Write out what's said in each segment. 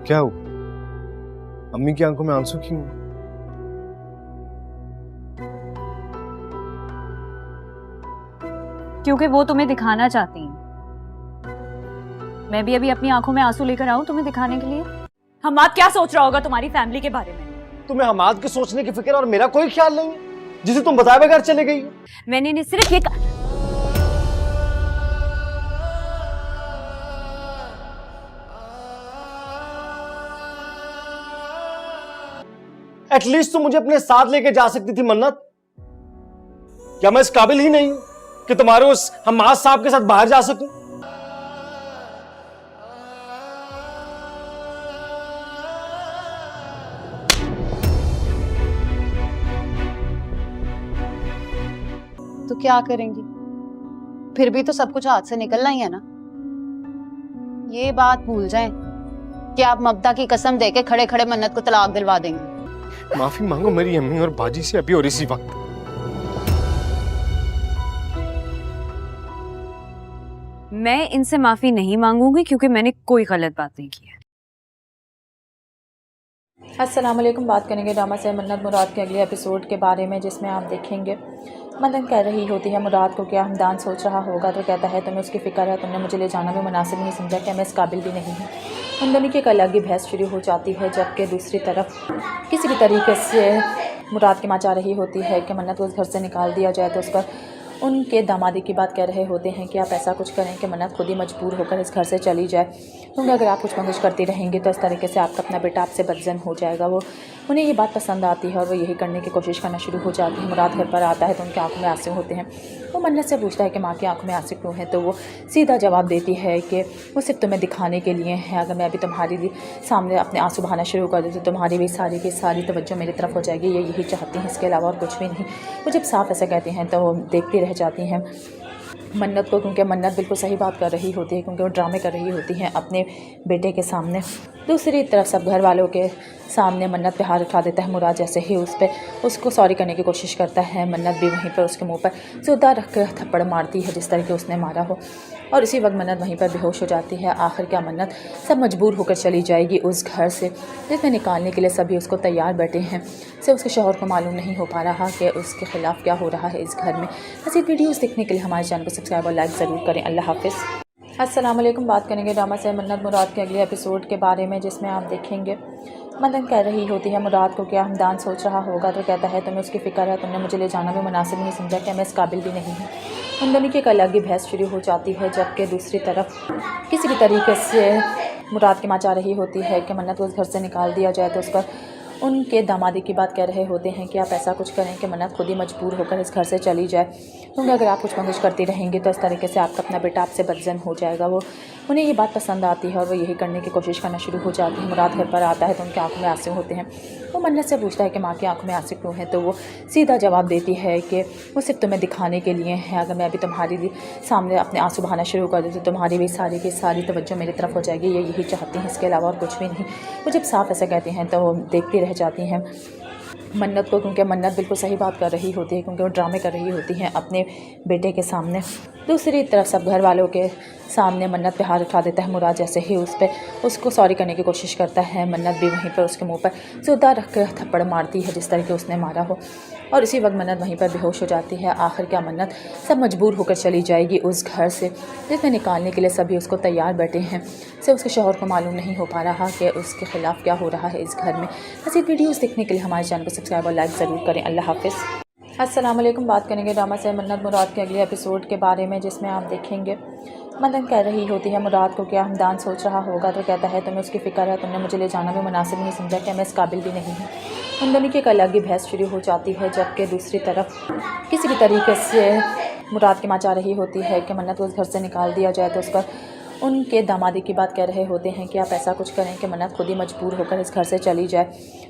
क्या हुआ? अम्मी की आंखों में आंसू क्यों? क्योंकि वो तुम्हें दिखाना चाहती हैं। मैं भी अभी अपनी आंखों में आंसू लेकर आऊं तुम्हें दिखाने के लिए? हमाद क्या सोच रहा होगा तुम्हारी फैमिली के बारे में? तुम्हें हमाद के सोचने की फिक्र और मेरा कोई ख्याल नहीं है, जिसे तुम बताए बगैर चले गई हो। मैंने नहीं सिर्फ ये एटलीस्ट तुम मुझे अपने साथ लेके जा सकती थी मन्नत। क्या मैं इस काबिल ही नहीं हूं कि तुम्हारे उस हमाद साहब के साथ बाहर जा सकूं? तो क्या करेंगी? फिर भी तो सब कुछ हाथ से निकलना ही है ना। ये बात भूल जाएं कि आप ममता की कसम देके खड़े खड़े मन्नत को तलाक दिलवा देंगे। माफी मांगो मेरी अम्मी और बाजी से अभी और इसी वक्त। मैं इनसे माफी नहीं मांगूंगी क्योंकि मैंने कोई गलत बात नहीं की है। अस्सलाम वालेकुम। बात करेंगे ड्रामा से मन्नत मुराद के अगले एपिसोड के बारे में, जिसमें आप देखेंगे मन्नत कह रही होती है मुराद को क्या हमदान सोच रहा होगा, तो कहता है तुम्हें उसकी फ़िक्र है, तुमने मुझे ले जाना भी मुनासिब नहीं समझा, क्या मैं इस काबिल भी नहीं हूँ। उन दोनों की एक अलग ही बहस शुरू हो जाती है, जबकि दूसरी तरफ किसी भी तरीके से मुराद की माँ चाह रही होती है कि मन्नत को उस घर से निकाल दिया जाए। तो उस पर उनके दामादी की बात कह रहे होते हैं कि आप ऐसा कुछ करें कि मन्नत खुद ही मजबूर होकर इस घर से चली जाए, क्योंकि अगर आप कुछ कोशिश करती रहेंगी तो इस तरीके से आपका अपना बेटा आपसे बदजन हो जाएगा। वो उन्हें ये बात पसंद आती है और वो यही करने की कोशिश करना शुरू हो जाती है। मुराद घर पर आता है तो उनकी आंखों में आंसू होते हैं। वो मन्नत से पूछता है कि माँ की आंखों में आंसू क्यों हैं, तो वो सीधा जवाब देती है कि वो सिर्फ तुम्हें दिखाने के लिए है। अगर मैं अभी तुम्हारी सामने अपने आंसू बहाना शुरू कर दूँ तो तुम्हारी भी सारी की सारी तवज्जो मेरी तरफ हो जाएगी। ये यही चाहती हैं, इसके अलावा और कुछ भी नहीं। वो जब साफ ऐसा कहती हैं तो वो देखती रह जाती हैं मन्नत को, क्योंकि मन्नत बिल्कुल सही बात कर रही होती है, क्योंकि वो ड्रामे कर रही होती हैं अपने बेटे के सामने। दूसरी तरफ सब घर वालों के सामने मन्नत पे हाथ उठा देता है मुराद। जैसे ही उसको सॉरी करने की कोशिश करता है, मन्नत भी वहीं पर उसके मुंह पर जोरदार रख कर थप्पड़ मारती है जिस तरह के उसने मारा हो, और इसी वक्त मन्नत वहीं पर बेहोश हो जाती है। आखिर क्या मन्नत सब मजबूर होकर चली जाएगी उस घर से, जिसमें निकालने के लिए सभी उसको तैयार बैठे हैं। से उसके शौहर को मालूम नहीं हो पा रहा कि उसके ख़िलाफ़ क्या हो रहा है इस घर में। ऐसी वीडियोज़ देखने के लिए हमारे चैनल को सब्सक्राइब और लाइक ज़रूर करें। अल्लाह हाफ़िज़। अस्सलाम वालेकुम। बात करेंगे ड्रामा से मन्नत मुराद के अगले एपिसोड के बारे में, जिसमें आप देखेंगे मन्नत कह रही होती है मुराद को क्या हमदान सोच रहा होगा, तो कहता है तुम्हें उसकी फ़िक्र है, तुमने मुझे ले जाना भी मुनासिब नहीं समझा, क्या मैं इस काबिल भी नहीं हूँ। उन दोनों की एक अलग ही बहस शुरू हो जाती है, जबकि दूसरी तरफ किसी भी तरीके से मुराद की माँ चाह रही होती है कि मन्नत को उस घर से निकाल दिया जाए। तो उस पर उनके दामादी की बात कह रहे होते हैं कि आप ऐसा कुछ करें कि मन्नत खुद ही मजबूर होकर इस घर से चली जाए, क्योंकि अगर आप कुछ कोशिश करती रहेंगी तो इस तरीके से आपका अपना बेटा आपसे बदजन हो जाएगा। वो उन्हें ये बात पसंद आती है और वो यही करने की कोशिश करना शुरू हो जाती है। मुराद घर पर आता है तो उनकी आंखों में आंसू होते हैं। वो मन्नत से पूछता है कि माँ की आंखों में आंसू क्यों हैं, तो वो सीधा जवाब देती है कि वो सिर्फ तुम्हें दिखाने के लिए है। अगर मैं अभी तुम्हारी सामने अपने आंसू बहाना शुरू कर दूँ तो तुम्हारी भी सारी की सारी तवज्जो मेरी तरफ हो जाएगी। ये यही चाहती हैं, इसके अलावा और कुछ भी नहीं। वो जब साफ ऐसा कहती हैं तो वो देखती रह जाती हैं मन्नत को, क्योंकि मन्नत बिल्कुल सही बात कर रही होती है, क्योंकि वो ड्रामे कर रही होती हैं अपने बेटे के सामने। दूसरी तरफ सब घर वालों के सामने मन्नत पे हाथ उठा देता है मुराद। जैसे ही उसको सॉरी करने की कोशिश करता है, मन्नत भी वहीं पर उसके मुंह पर जोरदार रख कर थप्पड़ मारती है जिस तरह के उसने मारा हो, और इसी वक्त मन्नत वहीं पर बेहोश हो जाती है। आखिर क्या मन्नत सब मजबूर होकर चली जाएगी उस घर से, जिसमें निकालने के लिए सभी उसको तैयार बैठे हैं। से उसके शौहर को मालूम नहीं हो पा रहा कि उसके ख़िलाफ़ क्या हो रहा है इस घर में। ऐसी वीडियोज़ देखने के लिए हमारे चैनल को सब्सक्राइब और लाइक ज़रूर करें। अल्लाह हाफ़िज़। अस्सलाम वालेकुम। बात करेंगे ड्रामा से मन्नत मुराद के अगले एपिसोड के बारे में, जिसमें आप देखेंगे मन्नत कह रही होती है मुराद को क्या हमदान सोच रहा होगा, तो कहता है तुम्हें उसकी फ़िक्र है, तुमने मुझे ले जाना भी मुनासिब नहीं समझा, क्या मैं इस काबिल भी नहीं हूँ। उन दोनों की एक अलग ही बहस शुरू हो जाती है, जबकि दूसरी तरफ किसी भी तरीके से मुराद की माँ चाह रही होती है कि मन्नत को उस घर से निकाल दिया जाए। तो उस पर उनके दामादी की बात कह रहे होते हैं कि आप ऐसा कुछ करें कि मन्नत खुद ही मजबूर होकर इस घर से चली जाए,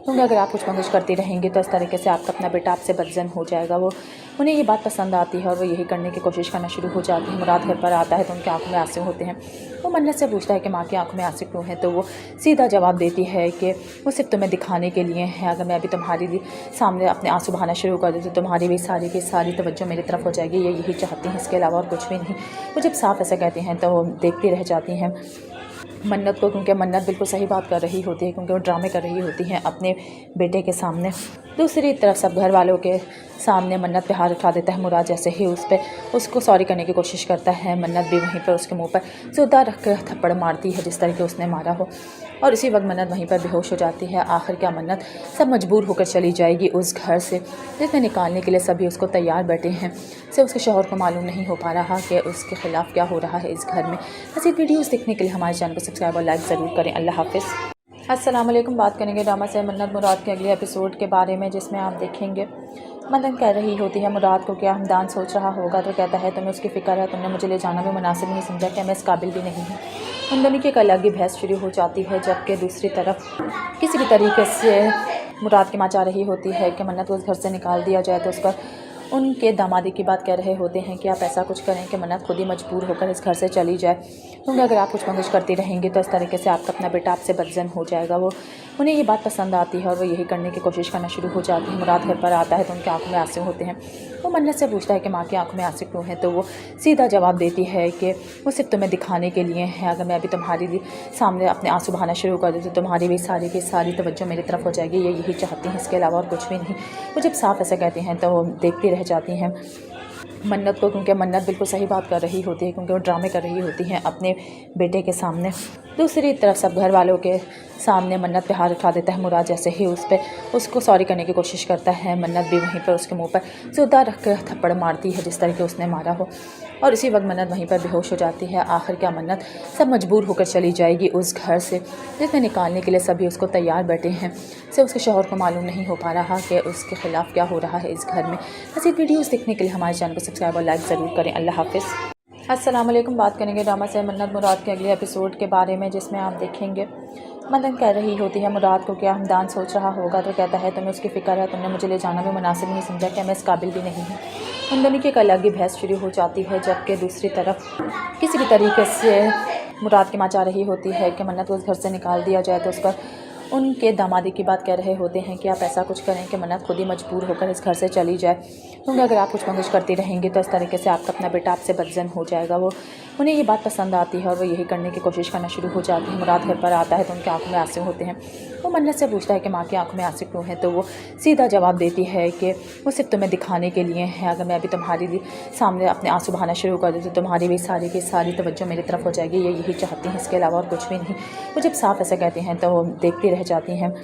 क्योंकि अगर आप कुछ कोशिश करती रहेंगी तो इस तरीके से आपका अपना बेटा आपसे बदजन हो जाएगा। वो उन्हें ये बात पसंद आती है और वो यही करने की कोशिश करना शुरू हो जाती है। मुराद घर पर आता है तो उनकी आंखों में आंसू होते हैं। वो मन्नत से पूछता है कि माँ की आंखों में आंसू क्यों हैं, तो वो सीधा जवाब देती है कि वो सिर्फ तुम्हें दिखाने के लिए है। अगर मैं अभी तुम्हारी सामने अपने आंसू बहाना शुरू कर दूँ तो तुम्हारी भी सारी की सारी तवज्जो मेरी तरफ हो जाएगी। ये यही चाहती हैं, इसके अलावा और कुछ भी नहीं। वो जब साफ ऐसा कहती हैं तो वो देखती रह जाती हैं मन्नत को, क्योंकि मन्नत बिल्कुल सही बात कर रही होती है, क्योंकि वो ड्रामे कर रही होती हैं अपने बेटे के सामने। दूसरी तरफ सब घर वालों के सामने मन्नत पे हाथ उठा देता है मुराद, जैसे ही उसको सॉरी करने की कोशिश करता है। मन्नत भी वहीं पर उसके मुंह पर जोरदार रख कर थप्पड़ मारती है जिस तरह के उसने मारा हो, और इसी वक्त मन्नत वहीं पर बेहोश हो जाती है। आखिर क्या मन्नत सब मजबूर होकर चली जाएगी उस घर से जिसमें निकालने के लिए सभी उसको तैयार बैठे हैं। से उसके शौहर को मालूम नहीं हो पा रहा कि उसके ख़िलाफ़ क्या हो रहा है इस घर में। ऐसी वीडियोस देखने के लिए हमारे चैनल को सब्सक्राइब और लाइक ज़रूर करें। अल्लाह हाफ़िज़। अस्सलाम वालेकुम। बात करेंगे ड्रामा से मन्नत मुराद के अगले एपिसोड के बारे में, जिसमें आप देखेंगे मन्नत कह रही होती है मुराद को क्या हमदान सोच रहा होगा, तो कहता है तुम्हें उसकी फ़िक्र है, तुमने मुझे ले जाना भी मुनासिब नहीं समझा, कि मैं इस काबिल भी नहीं हूँ। उन दोनों की एक अलग ही बहस शुरू हो जाती है, जबकि दूसरी तरफ किसी भी तरीके से मुराद की माँ चाह रही होती है कि मन्नत को उस घर से निकाल दिया जाए, तो उसका उनके दामादी की बात कह रहे होते हैं कि आप ऐसा कुछ करें कि मन्नत खुद ही मजबूर होकर इस घर से चली जाए, क्योंकि अगर आप कुछ बंदिश करती रहेंगी तो इस तरीके से आपका अपना बेटा आपसे बदजन हो जाएगा। उन्हें ये बात पसंद आती है और वो यही करने की कोशिश करना शुरू हो जाती है। मुराद घर पर आता है तो उनकी आंखों में आंसू होते हैं। वो मन्नत से पूछता है कि माँ की आंखों में आंसू क्यों हैं, तो वो सीधा जवाब देती है कि वो सिर्फ तुम्हें दिखाने के लिए है। अगर मैं अभी तुम्हारी सामने अपने आंसू बहाना शुरू कर दूँ तो तुम्हारी भी सारी की सारी तवज्जो मेरी तरफ हो जाएगी, ये यही चाहती हैं, इसके अलावा और कुछ भी नहीं। वो जब साफ ऐसा कहती हैं तो वो देखती रह जाती हैं मन्नत को, क्योंकि मन्नत बिल्कुल सही बात कर रही होती है, क्योंकि वो ड्रामे कर रही होती हैं अपने बेटे के सामने। दूसरी तरफ सब घर वालों के सामने मन्नत पे हाथ उठा देता है मुराद, जैसे ही उसको सॉरी करने की कोशिश करता है। मन्नत भी वहीं पर उसके मुंह पर जोरदार रख कर थप्पड़ मारती है जिस तरह के उसने मारा हो, और इसी वक्त मन्नत वहीं पर बेहोश हो जाती है। आखिर क्या मन्नत सब मजबूर होकर चली जाएगी उस घर से जिसमें निकालने के लिए सभी उसको तैयार बैठे हैं। से उसके शौहर को मालूम नहीं हो पा रहा कि उसके ख़िलाफ़ क्या हो रहा है इस घर में। ऐसी वीडियोस देखने के लिए हमारे चैनल को सब्सक्राइब और लाइक ज़रूर करें। अल्लाह हाफ़िज़। अस्सलाम वालेकुम। बात करेंगे ड्रामा से मन्नत मुराद के अगले एपिसोड के बारे में, जिसमें आप देखेंगे मन्नत कह रही होती है मुराद को क्या हमदान सोच रहा होगा, तो कहता है तुम्हें उसकी फ़िक्र है, तुमने मुझे ले जाना भी मुनासिब नहीं समझा, कि मैं इस काबिल भी नहीं हूँ। उन दोनों की एक अलग ही बहस शुरू हो जाती है, जबकि दूसरी तरफ किसी भी तरीके से मुराद की माँ चाह रही होती है कि मन्नत को उस घर से निकाल दिया जाए, तो उसका उनके दामादी की बात कह रहे होते हैं कि आप ऐसा कुछ करें कि मन्नत खुद ही मजबूर होकर इस घर से चली जाए, क्योंकि अगर आप कुछ बंदिश करती रहेंगी तो इस तरीके से आपका अपना बेटा आपसे बदजन हो जाएगा। उन्हें ये बात पसंद आती है और वो यही करने की कोशिश करना शुरू हो जाती है। मुराद घर पर आता है तो उनकी आंखों में आंसू होते हैं। वो मन्नत से पूछता है कि माँ की आंखों में आंसू क्यों हैं, तो वो सीधा जवाब देती है कि वो सिर्फ तुम्हें दिखाने के लिए है। अगर मैं अभी तुम्हारी सामने अपने आंसू बहाना शुरू कर दूँ तो तुम्हारी भी सारी की सारी तवज्जो मेरी तरफ हो जाएगी, ये यही चाहती हैं, इसके अलावा और कुछ भी नहीं। वो जब साफ ऐसा कहती हैं तो वो देखती रह जाती हैं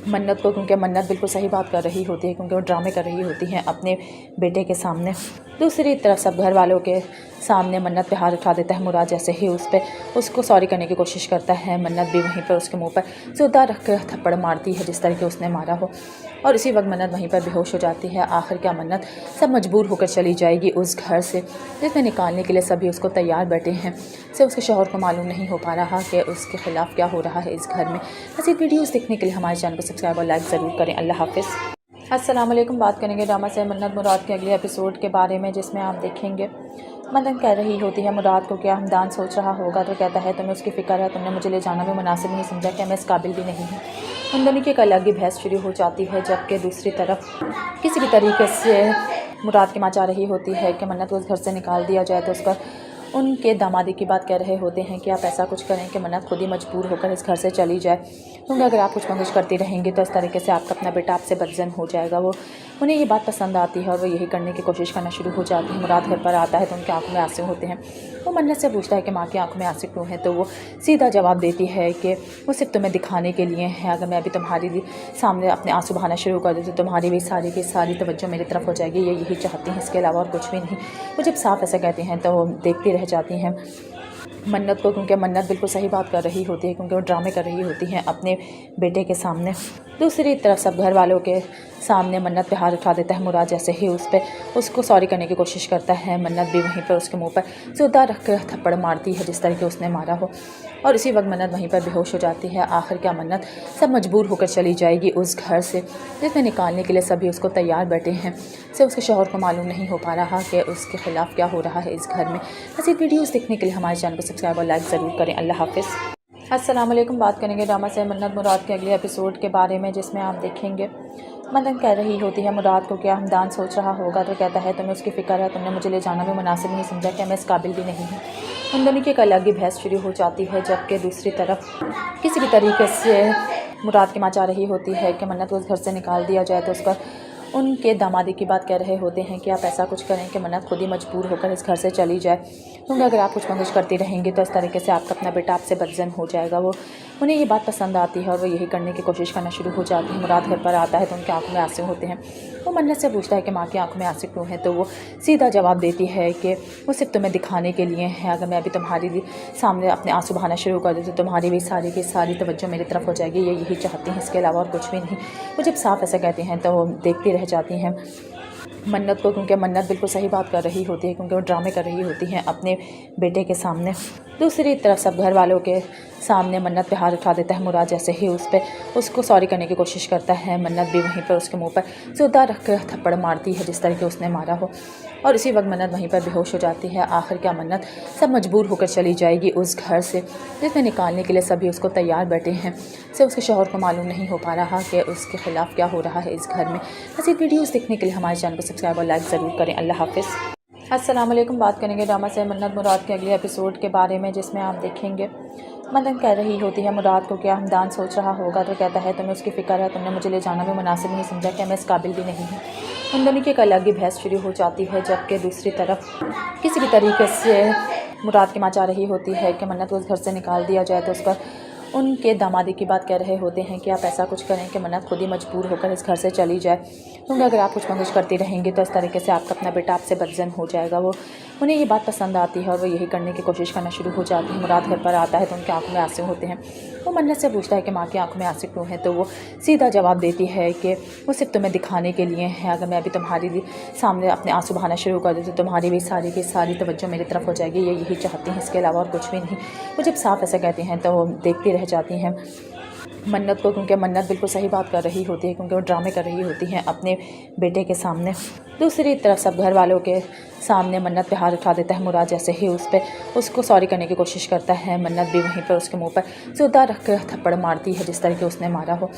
मन्नत को, क्योंकि मन्नत बिल्कुल सही बात कर रही होती है, क्योंकि वो ड्रामे कर रही होती हैं अपने बेटे के सामने। दूसरी तरफ सब घर वालों के सामने मन्नत पे हाथ उठा देता है मुराद, जैसे ही उसको सॉरी करने की कोशिश करता है। मन्नत भी वहीं पर उसके मुंह पर जोरदार रख कर थप्पड़ मारती है जिस तरह के उसने मारा हो, और इसी वक्त मन्नत वहीं पर बेहोश हो जाती है। आखिर क्या मन्नत सब मजबूर होकर चली जाएगी उस घर से जिसमें निकालने के लिए सभी उसको तैयार बैठे हैं। से उसके शौहर को मालूम नहीं हो पा रहा कि उसके ख़िलाफ़ क्या हो रहा है इस घर में। ऐसी वीडियोस देखने के लिए हमारे चैनल को सब्सक्राइब और लाइक ज़रूर करें। अल्लाह हाफ़िज़। अस्सलाम वालेकुम। बात करेंगे ड्रामा से मन्नत मुराद के अगले एपिसोड के बारे में, जिसमें आप देखेंगे मन्नत कह रही होती है मुराद को क्या हमदान सोच रहा होगा, तो कहता है तुम्हें उसकी फ़िक्र है, तुमने मुझे ले जाना भी मुनासिब नहीं समझा, कि मैं इस काबिल भी नहीं हूँ। उन दोनों की एक अलग ही बहस शुरू हो जाती है, जबकि दूसरी तरफ किसी भी तरीके से मुराद की माँ चाह रही होती है कि मन्नत को उस घर से निकाल दिया जाए, तो उसका उनके दामादी की बात कह रहे होते हैं कि आप ऐसा कुछ करें कि मन्नत खुद ही मजबूर होकर इस घर से चली जाए, क्योंकि अगर आप कुछ बंदिश करती रहेंगी तो इस तरीके से आपका अपना बेटा आपसे बदजन हो जाएगा। उन्हें ये बात पसंद आती है और वो यही करने की कोशिश करना शुरू हो जाती है। मुराद घर पर आता है तो उनकी आंखों में आंसू होते हैं। वो मन्नत से पूछता है कि माँ की आंखों में आंसू क्यों हैं, तो वो सीधा जवाब देती है कि वो सिर्फ तुम्हें दिखाने के लिए है। अगर मैं अभी तुम्हारी सामने अपने आंसू बहाना शुरू कर दूँ तो तुम्हारी भी सारी की सारी तवज्जो मेरी तरफ हो जाएगी, ये यही चाहती हैं, इसके अलावा और कुछ भी नहीं। वो जब साफ ऐसा कहती हैं तो वो देखती रह जाती हैं मन्नत को, क्योंकि मन्नत बिल्कुल सही बात कर रही होती है, क्योंकि वो ड्रामे कर रही होती हैं अपने बेटे के सामने। दूसरी तरफ सब घर वालों के सामने मन्नत पे हाथ उठा देता है मुराद, जैसे ही उसको सॉरी करने की कोशिश करता है। मन्नत भी वहीं पर उसके मुंह पर जोरदार रख कर थप्पड़ मारती है जिस तरह के उसने मारा हो, और इसी वक्त मन्नत वहीं पर बेहोश हो जाती है। आखिर क्या मन्नत सब मजबूर होकर चली जाएगी उस घर से जिसमें निकालने के लिए सभी उसको तैयार बैठे हैं। से उसके शौहर को मालूम नहीं हो पा रहा कि उसके ख़िलाफ़ क्या हो रहा है इस घर में। ऐसी वीडियोस देखने के लिए हमारे चैनल को सब्सक्राइब और लाइक ज़रूर करें। अल्लाह हाफ़िज़। अस्सलाम वालेकुम। बात करेंगे ड्रामा से मन्नत मुराद के अगले एपिसोड के बारे में, जिसमें आप देखेंगे मदन कह रही होती है मुराद को क्या हमदान सोच रहा होगा तो कहता है तुम्हें उसकी फ़िक्र है, तुमने मुझे ले जाना भी मुनासिब नहीं समझा, कि मैं इस काबिल भी नहीं हूँ। उन दोनों की एक अलग ही बहस शुरू हो जाती है, जबकि दूसरी तरफ किसी भी तरीके से मुराद की माँ चाह रही होती है कि मन्नत को उस घर से निकाल दिया जाए, तो उसका उनके दामादी की बात कह रहे होते हैं कि आप ऐसा कुछ करें कि मन्नत खुद ही मजबूर होकर इस घर से चली जाए, क्योंकि अगर आप कुछ मंगुश करती रहेंगी तो इस तरीके से आपका अपना बेटा आपसे बदजन हो जाएगा। वो उन्हें ये बात पसंद आती है और वो यही करने की कोशिश करना शुरू हो जाती है। मुराद घर पर आता है तो उनकी आंखों में आंसू होते हैं। वो मन्नत से पूछता है कि माँ की आंखों में आंसू क्यों हैं, तो वो सीधा जवाब देती है कि वो सिर्फ तुम्हें दिखाने के लिए है, अगर मैं अभी तुम्हारी सामने अपने आंसू बहाना शुरू कर दूँ तो तुम्हारी भी सारी की सारी तवज्जो मेरी तरफ हो जाएगी, ये यही चाहती हैं, इसके अलावा और कुछ भी नहीं। वो जब साफ ऐसा कहती हैं तो वो देखती रह जाती हैं मन्नत को, क्योंकि मन्नत बिल्कुल सही बात कर रही होती है, क्योंकि वो ड्रामे कर रही होती हैं अपने बेटे के सामने। दूसरी तरफ सब घर वालों के सामने मन्नत पे हाथ उठा देता है मुराद, जैसे ही उसको सॉरी करने की कोशिश करता है, मन्नत भी वहीं पर उसके मुंह पर जोरदार रख कर थप्पड़ मारती है जिस तरह के उसने मारा हो, और इसी वक्त मन्नत वहीं पर बेहोश हो जाती है। आखिर क्या मन्नत सब मजबूर होकर चली जाएगी उस घर से जिसमें निकालने के लिए सभी उसको तैयार बैठे हैं। से उसके शौहर को मालूम नहीं हो पा रहा कि उसके ख़िलाफ़ क्या हो रहा है इस घर में। ऐसी वीडियोज़ देखने के लिए हमारे चैनल को सब्सक्राइब और लाइक ज़रूर करें। अल्लाह हाफ़िज़। अस्सलाम वालेकुम। बात करेंगे ड्रामा से मन्नत मुराद के अगले एपिसोड के बारे में, जिसमें आप देखेंगे मदन कह रही होती है मुराद को क्या हमदान सोच रहा होगा तो कहता है तुम्हें उसकी फ़िक्र है, तुमने मुझे ले जाना भी मुनासिब नहीं समझा, कि मैं इस काबिल भी नहीं हूँ। उन दोनों की एक अलग ही बहस शुरू हो जाती है, जबकि दूसरी तरफ किसी भी तरीके से मुराद की माँ चाह रही होती है कि मन्नत को उस घर से निकाल दिया जाए, तो उसका उनके दामादी की बात कह रहे होते हैं कि आप ऐसा कुछ करें कि मन्नत खुद ही मजबूर होकर इस घर से चली जाए, क्योंकि अगर आप कुछ मंगुश करती रहेंगी तो इस तरीके से आपका अपना बेटा आपसे बदजन हो जाएगा। वो उन्हें ये बात पसंद आती है और वो यही करने की कोशिश करना शुरू हो जाती है। मुराद घर पर आता है तो उनकी आंखों में आंसू होते हैं। वो मन्नत से पूछता है कि माँ की आंखों में आंसू क्यों हैं, तो वो सीधा जवाब देती है कि वो सिर्फ तुम्हें दिखाने के लिए है, अगर मैं अभी तुम्हारी सामने अपने आंसू बहाना शुरू कर दूँ तो तुम्हारी भी सारी की सारी तवज्जो मेरी तरफ हो जाएगी, ये यही चाहती हैं, इसके अलावा और कुछ भी नहीं। वो जब साफ ऐसा कहती हैं तो वो देखती रह जाती हैं मन्नत को, क्योंकि मन्नत बिल्कुल सही बात कर रही होती है, क्योंकि वो ड्रामे कर रही होती हैं अपने बेटे के सामने। दूसरी तरफ सब घर वालों के सामने मन्नत पे हाथ उठा देता है मुराद, जैसे ही उसको सॉरी करने की कोशिश करता है, मन्नत भी वहीं पर उसके मुंह पर जोरदार रख कर थप्पड़ मारती है जिस तरह के उसने मारा हो,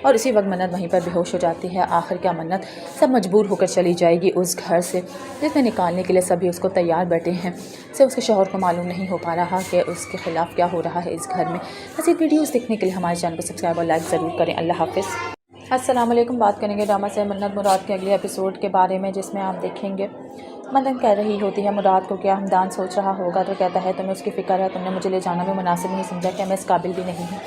और इसी वक्त मन्नत वहीं पर बेहोश हो जाती है। आखिर क्या मन्नत सब मजबूर होकर चली जाएगी उस घर से जिसमें निकालने के लिए सभी उसको तैयार बैठे हैं। से उसके शौहर को मालूम नहीं हो पा रहा कि उसके ख़िलाफ़ क्या हो रहा है इस घर में। ऐसी वीडियोज़ देखने के लिए हमारे चैनल को सब्सक्राइब और लाइक ज़रूर करें। अल्लाह हाफ़िज़। अस्सलाम वालेकुम। बात करेंगे ड्रामा से मन्नत मुराद के अगले एपिसोड के बारे में, जिसमें आप देखेंगे मदन कह रही होती है मुराद को क्या हमदान सोच रहा होगा तो कहता है तुम्हें उसकी फ़िक्र है, तुमने मुझे ले जाना भी मुनासिब नहीं समझा, कि मैं इस काबिल भी नहीं हूँ।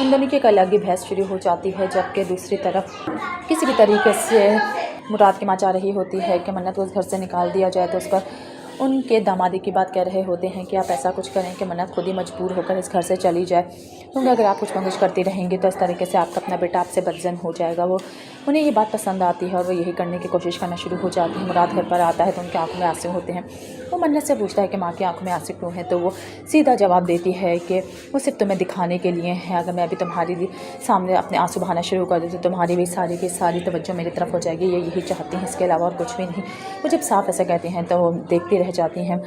उन दोनों की एक अलग ही बहस शुरू हो जाती है, जबकि दूसरी तरफ किसी भी तरीके से मुराद की माँ चाह रही होती है कि मन्नत को उस घर से निकाल दिया जाए, तो उसका उनके दामादी की बात कह रहे होते हैं कि आप ऐसा कुछ करें कि मन्नत खुद ही मजबूर होकर इस घर से चली जाए, क्योंकि अगर आप कुछ मंगुश करती रहेंगी तो इस तरीके से आपका अपना बेटा आपसे बदजन हो जाएगा। वो उन्हें ये बात पसंद आती है और वो यही करने की कोशिश करना शुरू हो जाती है। मुराद घर पर आता है तो उनकी आंखों में आंसू होते हैं। वो मन्नत से पूछता है कि माँ की आंखों में आंसू क्यों हैं, तो वो सीधा जवाब देती है कि वो सिर्फ तुम्हें दिखाने के लिए है, अगर मैं अभी तुम्हारी सामने अपने आंसू बहाना शुरू कर दूँ तो तुम्हारी भी सारी की सारी तवज्जो मेरी तरफ हो जाएगी, ये यही चाहती हैं, इसके अलावा और कुछ भी नहीं। वो जब साफ ऐसा कहती हैं तो वो देखती रह जाती हैं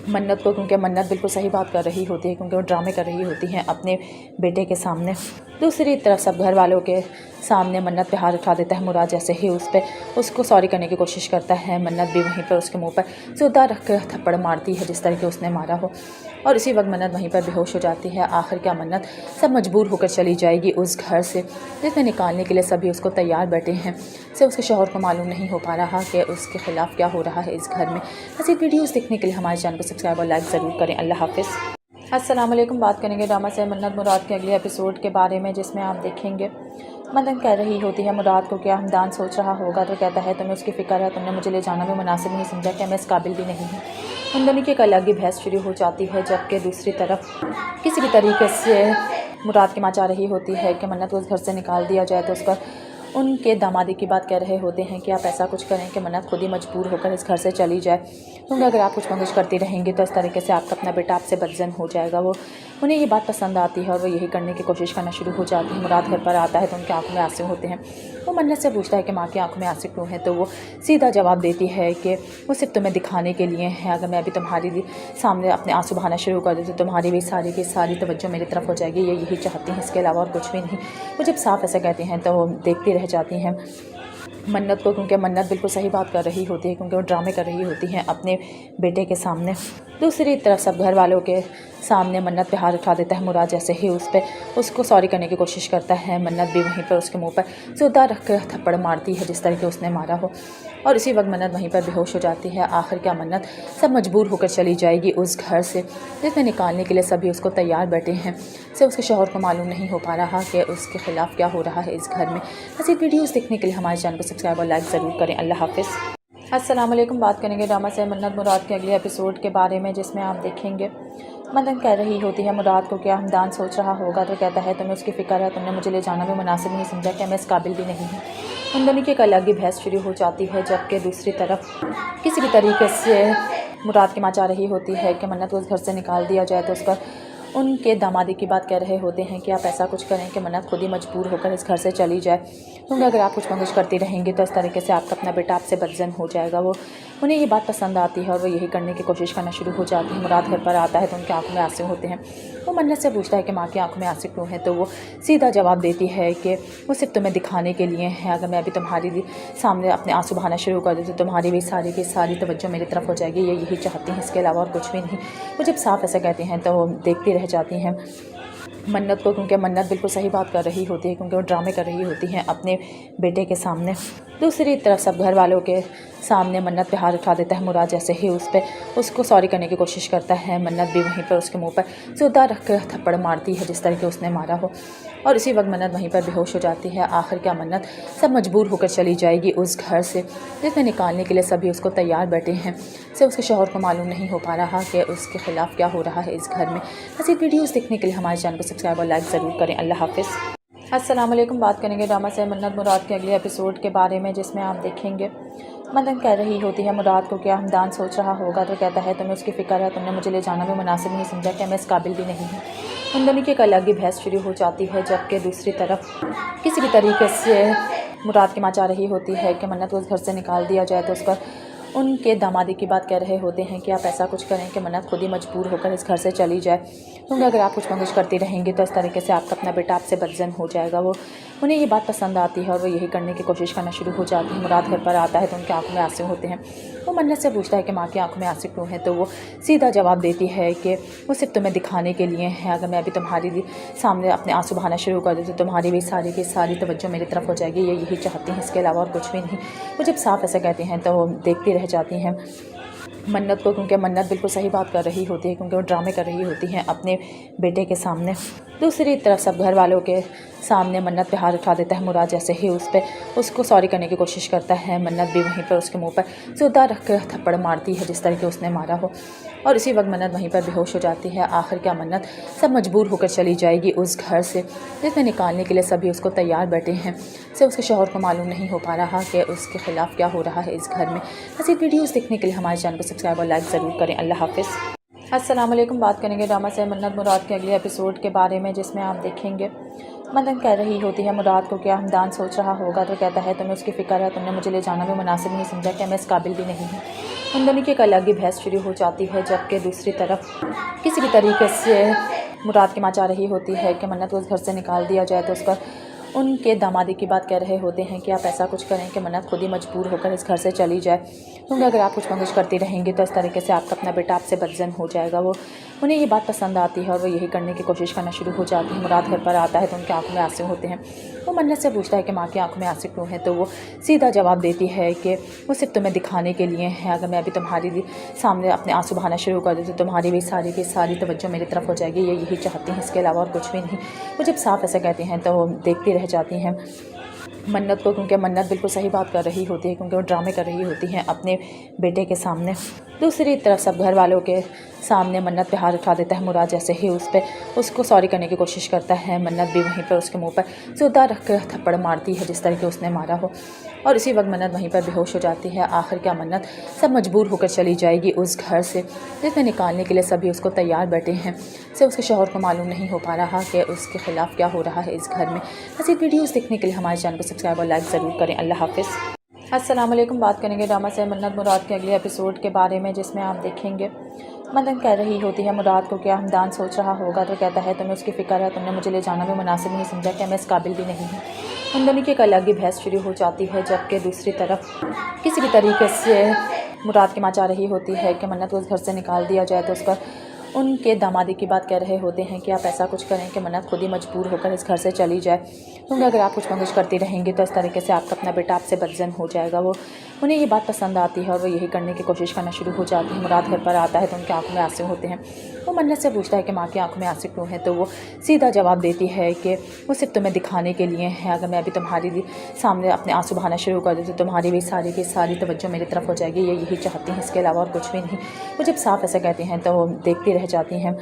मन्नत को, क्योंकि मन्नत बिल्कुल सही बात कर रही होती है, क्योंकि वो ड्रामे कर रही होती हैं अपने बेटे के सामने। दूसरी तरफ सब घर वालों के सामने मन्नत पे हाथ उठा देता है मुराद, जैसे ही उसको सॉरी करने की कोशिश करता है, मन्नत भी वहीं पर उसके मुंह पर जोरदार रख कर थप्पड़ मारती है जिस तरह के उसने मारा हो, और इसी वक्त मन्नत वहीं पर बेहोश हो जाती है। आखिर क्या मन्नत सब मजबूर होकर चली जाएगी उस घर से जिसमें निकालने के लिए सभी उसको तैयार बैठे हैं। से उसके शौहर को मालूम नहीं हो पा रहा कि उसके ख़िलाफ़ क्या हो रहा है इस घर में। ऐसी वीडियोज़ देखने के लिए हमारे चैनल को सब्सक्राइब और लाइक ज़रूर करें। अल्लाह हाफ़िज़। अस्सलाम वालेकुम। बात करेंगे ड्रामा से मन्नत मुराद के अगले एपिसोड के बारे में, जिसमें आप देखेंगे मदन कह रही होती है मुराद को क्या हमदान सोच रहा होगा तो कहता है तुम्हें उसकी फ़िक्र है, तुमने मुझे ले जाना भी मुनासिब नहीं समझा, कि मैं इस काबिल भी नहीं हूँ। उन दोनों की एक अलग ही बहस शुरू हो जाती है, जबकि दूसरी तरफ किसी भी तरीके से मुराद की माँ चाह रही होती है कि मन्नत को उस घर से निकाल दिया जाए, तो उसका उनके दामादी की बात कह रहे होते हैं कि आप ऐसा कुछ करें कि मन्नत खुद ही मजबूर होकर इस घर से चली जाए, क्योंकि अगर आप कुछ मंगुश करती रहेंगी तो इस तरीके से आपका अपना बेटा आपसे बदजन हो जाएगा। वो उन्हें ये बात पसंद आती है और वो यही करने की कोशिश करना शुरू हो जाती है। मुराद घर पर आता है तो उनकी आंखों में आंसू होते हैं। वो मन्नत से पूछता है कि माँ की आंखों में आंसू क्यों हैं, तो वो सीधा जवाब देती है कि वो सिर्फ तुम्हें दिखाने के लिए है। अगर मैं अभी तुम्हारी सामने अपने आंसू बहाना शुरू कर दूँ तो तुम्हारी भी सारी की सारी तवज्जो मेरी तरफ हो जाएगी। ये यही चाहती हैं, इसके अलावा और कुछ भी नहीं। वो जब साफ ऐसा कहती हैं तो वो देखती रह जाती हैं मन्नत को, क्योंकि मन्नत बिल्कुल सही बात कर रही होती है, क्योंकि वो ड्रामे कर रही होती हैं अपने बेटे के सामने। दूसरी तरफ सब घर वालों के सामने मन्नत पे हाथ उठा देता है मुराद। जैसे ही उसको सॉरी करने की कोशिश करता है, मन्नत भी वहीं पर उसके मुंह पर जोरदार रख कर थप्पड़ मारती है जिस तरह के उसने मारा हो, और इसी वक्त मन्नत वहीं पर बेहोश हो जाती है। आखिर क्या मन्नत सब मजबूर होकर चली जाएगी उस घर से जिसमें निकालने के लिए सभी उसको तैयार बैठे हैं। से उसके शौहर को मालूम नहीं हो पा रहा कि उसके ख़िलाफ़ क्या हो रहा है इस घर में। ऐसी वीडियोज़ देखने के लिए हमारे चैनल को सब्सक्राइब और लाइक ज़रूर करें। अल्लाह हाफ़िज़। अस्सलाम वालेकुम। बात करेंगे ड्रामा से मन्नत मुराद के अगले एपिसोड के बारे में, जिसमें आप देखेंगे मन्नत कह रही होती है मुराद को क्या हमदान सोच रहा होगा, तो कहता है तुम्हें उसकी फ़िक्र है, तुमने मुझे ले जाना भी मुनासिब नहीं समझा, कि मैं इस काबिल भी नहीं हूँ। उन दोनों की एक अलग ही बहस शुरू हो जाती है, जबकि दूसरी तरफ किसी भी तरीके से मुराद की माँ चाह रही होती है कि मन्नत को उस घर से निकाल दिया जाए। तो उसका उनके दामादी की बात कह रहे होते हैं कि आप ऐसा कुछ करें कि मन्नत खुद ही मजबूर होकर इस घर से चली जाए, क्योंकि अगर आप कुछ मंगुश करती रहेंगी तो इस तरीके से आपका अपना बेटा आपसे बदजन हो जाएगा। उन्हें ये बात पसंद आती है और वो यही करने की कोशिश करना शुरू हो जाती है। मुराद घर पर आता है तो उनकी आंखों में आंसू होते हैं। वो मन्नत से पूछता है कि माँ की आंखों में आंसू क्यों हैं, तो वो सीधा जवाब देती है कि वो सिर्फ तुम्हें दिखाने के लिए है। अगर मैं अभी तुम्हारी सामने अपने आंसू बहाना शुरू कर दूँ तो तुम्हारी भी सारी की सारी तवज्जो मेरी तरफ हो जाएगी। ये यही चाहती हैं, इसके अलावा और कुछ भी नहीं। वो जब साफ ऐसा कहती हैं तो वो देखती रह जाती हैं मन्नत को, क्योंकि मन्नत बिल्कुल सही बात कर रही होती है, क्योंकि वो ड्रामे कर रही होती हैं अपने बेटे के सामने। दूसरी तरफ सब घर वालों के सामने मन्नत पे हाथ उठा देता है मुराद। जैसे ही उसको सॉरी करने की कोशिश करता है, मन्नत भी वहीं पर उसके मुंह पर जोरदार रख कर थप्पड़ मारती है जिस तरह के उसने मारा हो, और इसी वक्त मन्नत वहीं पर बेहोश हो जाती है। आखिर क्या मन्नत सब मजबूर होकर चली जाएगी उस घर से जिसमें निकालने के लिए सभी उसको तैयार बैठे हैं। से उसके शौहर को मालूम नहीं हो पा रहा कि उसके ख़िलाफ़ क्या हो रहा है इस घर में। ऐसी वीडियोज़ देखने के लिए हमारे चैनल को सब्सक्राइब और लाइक ज़रूर करें। अल्लाह हाफ़िज़। अस्सलाम वालेकुम। बात करेंगे ड्रामा से मन्नत मुराद के अगले एपिसोड के बारे में, जिसमें आप देखेंगे मन्नत कह रही होती है मुराद को क्या हमदान सोच रहा होगा, तो कहता है तुम्हें उसकी फ़िक्र है, तुमने मुझे ले जाना भी मुनासिब नहीं समझा, कि मैं इस काबिल भी नहीं हूँ। उन दोनों की एक अलग ही बहस शुरू हो जाती है, जबकि दूसरी तरफ किसी भी तरीके से मुराद की माँ चाह रही होती है कि मन्नत को उस घर से निकाल दिया जाए। तो उसका उनके दामादी की बात कह रहे होते हैं कि आप ऐसा कुछ करें कि मन्नत खुद ही मजबूर होकर इस घर से चली जाए, क्योंकि अगर आप कुछ मंगुश करती रहेंगी तो इस तरीके से आपका अपना बेटा आपसे बदजन हो जाएगा। उन्हें ये बात पसंद आती है और वो यही करने की कोशिश करना शुरू हो जाती है। मुराद घर पर आता है तो उनकी आंखों में आंसू होते हैं। वो मन्नत से पूछता है कि माँ की आंखों में आंसू क्यों हैं, तो वो सीधा जवाब देती है कि वो सिर्फ तुम्हें दिखाने के लिए है। अगर मैं अभी तुम्हारी सामने अपने आंसू बहाना शुरू कर दूँ तो तुम्हारी भी सारी की सारी तवज्जो मेरी तरफ हो जाएगी। ये यही चाहती हैं, इसके अलावा और कुछ भी नहीं। वो जब साफ ऐसा कहती हैं तो वो देखती रह जाती हैं मन्नत को, क्योंकि मन्नत बिल्कुल सही बात कर रही होती है, क्योंकि वो ड्रामे कर रही होती हैं अपने बेटे के सामने। दूसरी तरफ सब घर वालों के सामने मन्नत पे हाथ उठा देता है मुराद। जैसे ही उसको सॉरी करने की कोशिश करता है, मन्नत भी वहीं पर उसके मुंह पर जोरदार रख कर थप्पड़ मारती है जिस तरह के उसने मारा हो, और इसी वक्त मन्नत वहीं पर बेहोश हो जाती है। आखिर क्या मन्नत सब मजबूर होकर चली जाएगी उस घर से जिसमें निकालने के लिए सभी उसको तैयार बैठे हैं। से उसके शौहर को मालूम नहीं हो पा रहा कि उसके ख़िलाफ़ क्या हो रहा है इस घर में। ऐसी वीडियोज़ देखने के लिए हमारे चैनल को सब्सक्राइब और लाइक ज़रूर करें। अल्लाह हाफ़िज़। अस्सलाम वालेकुम। बात करेंगे ड्रामा से मन्नत मुराद के अगले एपिसोड के बारे में, जिसमें आप देखेंगे मन्नत कह रही होती है मुराद को क्या हमदान सोच रहा होगा, तो कहता है तुम्हें उसकी फ़िक्र है, तुमने मुझे ले जाना भी मुनासिब नहीं समझा, कि मैं इस काबिल भी नहीं हूँ। उन दोनों की एक अलग ही बहस शुरू हो जाती है, जबकि दूसरी तरफ किसी भी तरीके से मुराद की माँ चाह रही होती है कि मन्नत को उस घर से निकाल दिया जाए। तो उसका उनके दामादी की बात कह रहे होते हैं कि आप ऐसा कुछ करें कि मन्नत खुद ही मजबूर होकर इस घर से चली जाए, क्योंकि अगर आप कुछ मंगुश करती रहेंगी तो इस तरीके से आपका अपना बेटा आपसे बदजन हो जाएगा। उन्हें ये बात पसंद आती है और वो यही करने की कोशिश करना शुरू हो जाती है। मुराद घर पर आता है तो उनकी आंखों में आंसू होते हैं। वो मन्नत से पूछता है कि माँ की आंखों में आंसू क्यों हैं, तो वो सीधा जवाब देती है कि वो सिर्फ तुम्हें दिखाने के लिए है। अगर मैं अभी तुम्हारी सामने अपने आंसू बहाना शुरू कर दूँ तो तुम्हारी भी सारी की सारी तवज्जो मेरी तरफ हो जाएगी। ये यही चाहती हैं, इसके अलावा और कुछ भी नहीं। वो जब साफ ऐसा कहती हैं तो वो देखती रह जाती हैं मन्नत को, क्योंकि मन्नत बिल्कुल सही बात कर रही होती है, क्योंकि वो ड्रामे कर रही होती हैं अपने बेटे के सामने। दूसरी तरफ सब घर वालों के सामने मन्नत पे हाथ उठा देता है मुराद। जैसे ही उसको सॉरी करने की कोशिश करता है, मन्नत भी वहीं पर उसके मुंह पर जोरदार रख कर थप्पड़ मारती है जिस तरह के उसने मारा हो, और इसी वक्त मन्नत वहीं पर बेहोश हो जाती है। आखिर क्या मन्नत सब मजबूर होकर चली जाएगी उस घर से जिसमें निकालने के लिए सभी उसको तैयार बैठे हैं। से उसके शौहर को मालूम नहीं हो पा रहा कि उसके ख़िलाफ़ क्या हो रहा है इस घर में। ऐसी वीडियोज़ देखने के लिए हमारे चैनल को सब्सक्राइब और लाइक ज़रूर करें। अल्लाह हाफ़िज़। अस्सलाम वालेकुम। बात करेंगे ड्रामा से मन्नत मुराद के अगले एपिसोड के बारे में, जिसमें आप देखेंगे मन्नत कह रही होती है मुराद को क्या हमदान सोच रहा होगा, तो कहता है तुम्हें उसकी फ़िक्र है, तुमने मुझे ले जाना भी मुनासिब नहीं समझा, कि मैं इस काबिल भी नहीं हूँ। उन दोनों की एक अलग ही बहस शुरू हो जाती है, जबकि दूसरी तरफ किसी भी तरीके से मुराद की माँ चाह रही होती है कि मन्नत को उस घर से निकाल दिया जाए। तो उसका उनके दामादी की बात कह रहे होते हैं कि आप ऐसा कुछ करें कि मन्नत खुद ही मजबूर होकर इस घर से चली जाए, क्योंकि अगर आप कुछ कोशिश करती रहेंगी तो इस तरीके से आपका अपना बेटा आपसे बदजन हो जाएगा। वो उन्हें ये बात पसंद आती है और वो यही करने की कोशिश करना शुरू हो जाती है। मुराद घर पर आता है तो उनकी आंखों में आंसू होते हैं। वो मन्नत से पूछता है कि माँ की आंखों में आंसू क्यों हैं, तो वो सीधा जवाब देती है कि वो सिर्फ तुम्हें दिखाने के लिए है। अगर मैं अभी तुम्हारी सामने अपने आंसू बहाना शुरू कर दूँ तो तुम्हारी भी सारी की सारी तवज्जो मेरी तरफ हो जाएगी। ये यही चाहती हैं, इसके अलावा और कुछ भी नहीं। वो जब साफ ऐसा कहती हैं तो वो देखती रह जाती हैं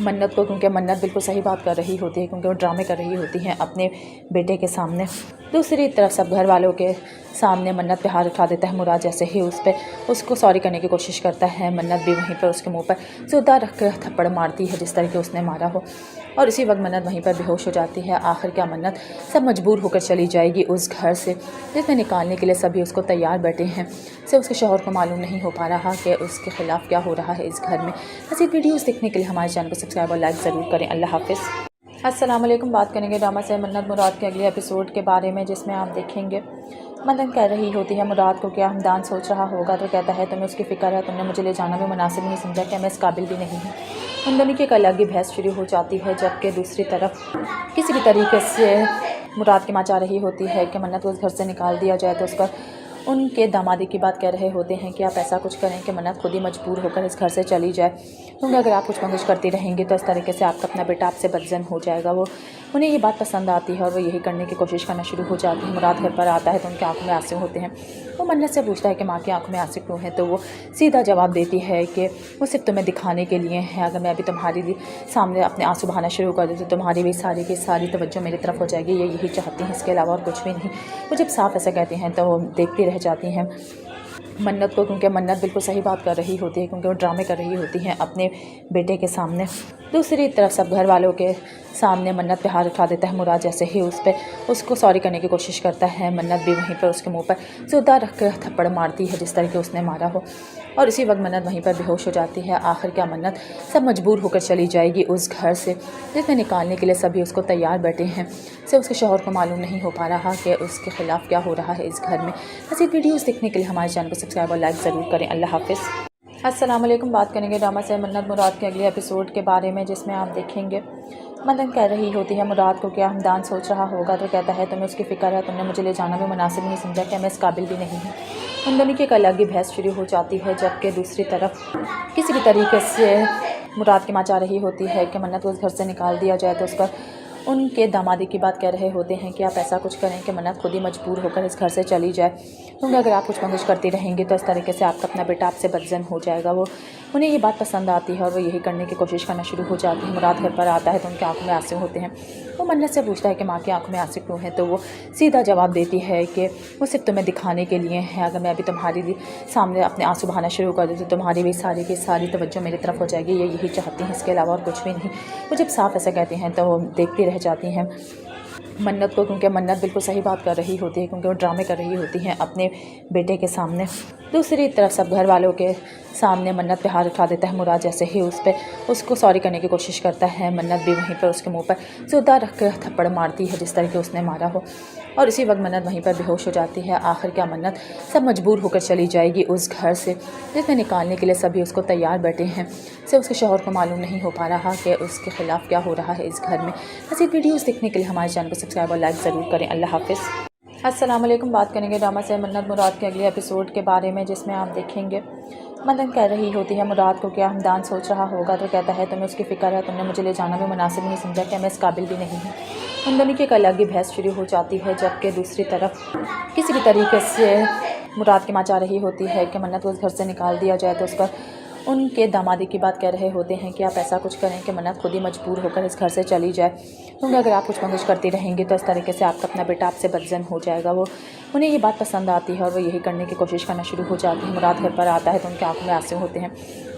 मन्नत को, क्योंकि मन्नत बिल्कुल सही बात कर रही होती है, क्योंकि वो ड्रामे कर रही होती हैं अपने बेटे के सामने। दूसरी तरफ सब घर वालों के सामने मन्नत पे हाथ उठा देता है मुराद। जैसे ही उसको सॉरी करने की कोशिश करता है, मन्नत भी वहीं पर उसके मुंह पर जोरदार रख कर थप्पड़ मारती है जिस तरह के उसने मारा हो, और इसी वक्त मन्नत वहीं पर बेहोश हो जाती है। आखिर क्या मन्नत सब मजबूर होकर चली जाएगी उस घर से जिसमें निकालने के लिए सभी उसको तैयार बैठे हैं। से उसके शौहर को मालूम नहीं हो पा रहा कि उसके ख़िलाफ़ क्या हो रहा है इस घर में। ऐसी वीडियोज़ देखने के लिए हमारे चैनल को सब्सक्राइब और लाइक ज़रूर करें। अल्लाह हाफ़िज़। अस्सलाम वालेकुम। बात करेंगे ड्रामा से मन्नत मुराद के अगले एपिसोड के बारे में, जिसमें आप देखेंगे मन्नत कह रही होती है मुराद को क्या हमदान सोच रहा होगा, तो कहता है तुम्हें उसकी फ़िक्र है, तुमने मुझे ले जाना भी मुनासिब नहीं समझा, कि मैं इस काबिल भी नहीं हूँ। उन दोनों की एक अलग ही बहस शुरू हो जाती है, जबकि दूसरी तरफ किसी भी तरीके से मुराद की माँ चाह रही होती है कि मन्नत को उस घर से निकाल दिया जाए। तो उसका उनके दामादी की बात कह रहे होते हैं कि आप ऐसा कुछ करें कि मन्नत खुद ही मजबूर होकर इस घर से चली जाए, क्योंकि अगर आप कुछ कोशिश करती रहेंगी तो इस तरीके से आपका अपना बेटा आपसे बदजन हो जाएगा। वो उन्हें ये बात पसंद आती है और वो यही करने की कोशिश करना शुरू हो जाती है। मुराद घर पर आता है तो उनकी आंखों में आंसू होते हैं। वो मन्नत से पूछता है कि माँ की आंखों में आंसू क्यों हैं, तो वो सीधा जवाब देती है कि वो सिर्फ तुम्हें दिखाने के लिए है। अगर मैं अभी तुम्हारी सामने अपने आंसू बहाना शुरू कर दूँ तो तुम्हारी भी सारी की सारी तवज्जो मेरी तरफ हो जाएगी। ये यही चाहती हैं, इसके अलावा और कुछ भी नहीं। वो जब साफ ऐसा कहती हैं तो वो देखती रह जाती हैं मन्नत को, क्योंकि मन्नत बिल्कुल सही बात कर रही होती है, क्योंकि वो ड्रामे कर रही होती हैं अपने बेटे के सामने। दूसरी तरफ सब घर वालों के सामने मन्नत पे हाथ उठा देता है मुराद। जैसे ही उसको सॉरी करने की कोशिश करता है, मन्नत भी वहीं पर उसके मुंह पर जोरदार रख कर थप्पड़ मारती है जिस तरह के उसने मारा हो, और इसी वक्त मन्नत वहीं पर बेहोश हो जाती है। आखिर क्या मन्नत सब मजबूर होकर चली जाएगी उस घर से जिसमें निकालने के लिए सभी उसको तैयार बैठे हैं। से उसके शौहर को मालूम नहीं हो पा रहा कि उसके ख़िलाफ़ क्या हो रहा है इस घर में। ऐसी वीडियोज़ देखने के लिए हमारे चैनल को सब्सक्राइब और लाइक ज़रूर करें। अल्लाह हाफ़िज़। अस्सलाम वालेकुम। बात करेंगे ड्रामा से मन्नत मुराद के अगले एपिसोड के बारे में, जिसमें आप देखेंगे मन्नत कह रही होती है मुराद को क्या हमदान सोच रहा होगा, तो कहता है तुम्हें उसकी फ़िक्र है, तुमने मुझे ले जाना भी मुनासिब नहीं समझा, कि मैं इस काबिल भी नहीं हूँ। उन दोनों की एक अलग ही बहस शुरू हो जाती है, जबकि दूसरी तरफ किसी भी तरीके से मुराद की माँ चाह रही होती है कि मन्नत को उस घर से निकाल दिया जाए। तो उसका उनके दामादी की बात कह रहे होते हैं कि आप ऐसा कुछ करें कि मन्नत खुद ही मजबूर होकर इस घर से चली जाए, क्योंकि अगर आप कुछ कोशिश करती रहेंगी तो इस तरीके से आपका अपना बेटा आपसे बदजन हो जाएगा। वो उन्हें ये बात पसंद आती है और वो यही करने की कोशिश करना शुरू हो जाती है। मुराद घर पर आता है तो उनकी आंखों में आंसू होते हैं। वो मन्नत से पूछता है कि माँ की आंखों में आंसू क्यों हैं, तो वो सीधा जवाब देती है कि वो सिर्फ तुम्हें दिखाने के लिए है। अगर मैं अभी तुम्हारी सामने अपने आंसू बहाना शुरू कर दूँ तो तुम्हारी भी सारी की सारी तवज्जो मेरी तरफ हो जाएगी। ये यही चाहती हैं, इसके अलावा और कुछ भी नहीं। वो जब साफ ऐसा कहती हैं तो वो देखती रह जाती हैं मन्नत को, क्योंकि मन्नत बिल्कुल सही बात कर रही होती है, क्योंकि वो ड्रामे कर रही होती हैं अपने बेटे के सामने। दूसरी तरफ सब घर वालों के सामने मन्नत पे हाथ उठा देता है मुराद। जैसे ही उसको सॉरी करने की कोशिश करता है, मन्नत भी वहीं पर उसके मुंह पर जोरदार रख कर थप्पड़ मारती है जिस तरह के उसने मारा हो, और इसी वक्त मन्नत वहीं पर बेहोश हो जाती है। आखिर क्या मन्नत सब मजबूर होकर चली जाएगी उस घर से जिसमें निकालने के लिए सभी उसको तैयार बैठे हैं। से उसके शौहर को मालूम नहीं हो पा रहा कि उसके ख़िलाफ़ क्या हो रहा है इस घर में। ऐसी वीडियोज़ देखने के लिए हमारे चैनल को सब्सक्राइब और लाइक ज़रूर करें। अल्लाह हाफ़िज़। अस्सलाम वालेकुम। बात करेंगे ड्रामा से मन्नत मुराद के अगले एपिसोड के बारे में, जिसमें आप देखेंगे मन्नत कह रही होती है मुराद को क्या हमदान सोच रहा होगा, तो कहता है तुम्हें उसकी फ़िक्र है, तुमने मुझे ले जाना भी मुनासिब नहीं समझा, कि मैं इस काबिल भी नहीं हूँ। उन दोनों की एक अलग ही बहस शुरू हो जाती है, जबकि दूसरी तरफ किसी भी तरीके से मुराद की माँ चाह रही होती है कि मन्नत को उस घर से निकाल दिया जाए। तो उसका ان کے دامادی کی بات کہہ رہے ہوتے ہیں کہ آپ ایسا کچھ کریں کہ منت خود ہی مجبور ہو کر اس گھر سے چلی جائے، کیونکہ اگر آپ کچھ منگش کرتی رہیں گی تو اس طریقے سے آپ کا اپنا بیٹا آپ سے بدزن ہو جائے گا۔ وہ انہیں یہ بات پسند آتی ہے اور وہ یہی کرنے کی کوشش کرنا شروع ہو جاتی ہے۔ مراد گھر پر آتا ہے تو ان کی آنکھوں میں آنسو ہوتے ہیں۔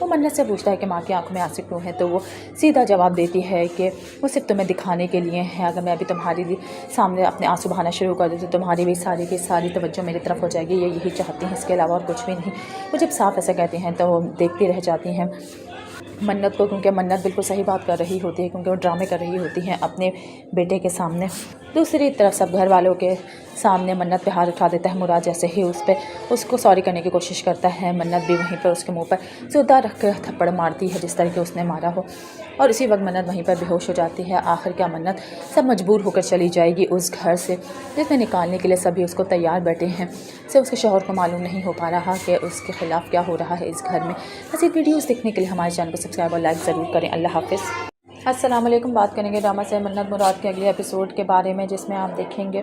وہ منت سے پوچھتا ہے کہ ماں کی آنکھوں میں آنسو کیوں ہیں، تو وہ سیدھا جواب دیتی ہے کہ وہ صرف تمہیں دکھانے کے لیے ہے، اگر میں ابھی تمہاری سامنے اپنے آنسو بہانا شروع کر دوں تو تمہاری بھی ساری کی ساری توجہ میری طرف ہو جائے گی، یہ یہی چاہتی ہیں، اس کے علاوہ اور کچھ بھی نہیں۔ وہ جب صاف ایسا کہتے ہیں تو وہ دیکھتی رہ جاتی ہیں منت کو، کیونکہ منت بالکل صحیح بات کر رہی ہوتی ہے، کیونکہ وہ ڈرامے کر رہی ہوتی ہیں اپنے بیٹے کے سامنے۔ دوسری طرف سب گھر والوں کے سامنے منت پہ ہاتھ اٹھا دیتا ہے مراد، جیسے ہی اس کو سوری کرنے کی کوشش کرتا ہے، منت بھی وہیں پر اس کے منہ پر زوردار رکھ کر تھپڑ مارتی ہے جس طرح کہ اس نے مارا ہو، اور اسی وقت منت وہیں پر بے ہوش ہو جاتی ہے۔ آخر کیا منت سب مجبور ہو کر چلی جائے گی اس گھر سے جس میں نکالنے کے لیے سبھی اس کو تیار بیٹھے ہیں، سے اس کے شوہر کو معلوم نہیں ہو پا رہا کہ اس کے خلاف کیا ہو رہا ہے اس گھر میں۔ مزید ویڈیوز دیکھنے کے لیے ہمارے چینل کو سبسکرائب اور لائک ضرور کریں۔ اللہ حافظ۔ السلام علیکم، بات کریں گے ڈرامہ سے منت مراد کے اگلے ایپیسوڈ کے بارے میں، جس میں آپ دیکھیں گے